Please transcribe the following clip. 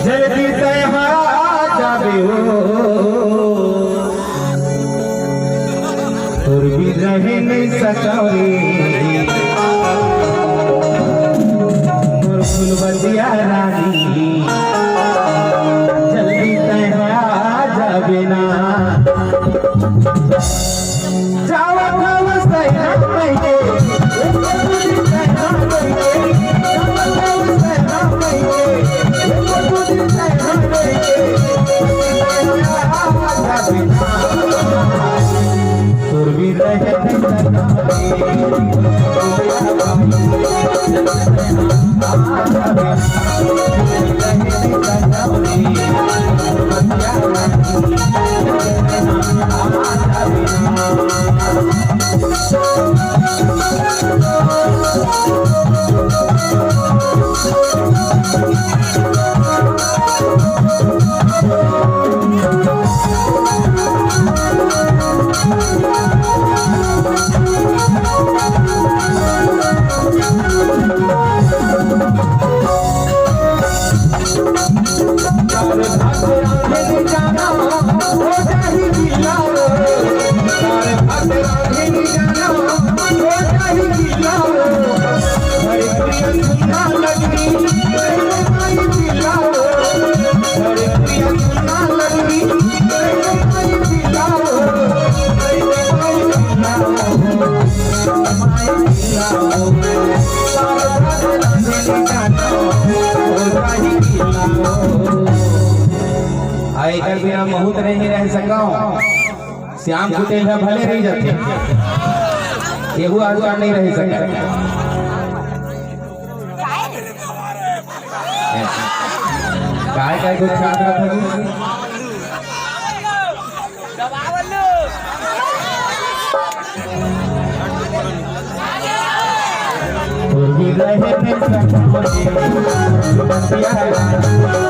जल्दी तैहा जाबे हो और भी रहे नहीं सकावे मोर फुलवतिया रानी जल्दी तैहा जाबे ना जावा खावा सैना महीने इधर बिना बहुत नहीं रह सका श्याम कुटे भले रही जाते एगो आदमी नहीं रह सका काय काय कुछ खात रहा था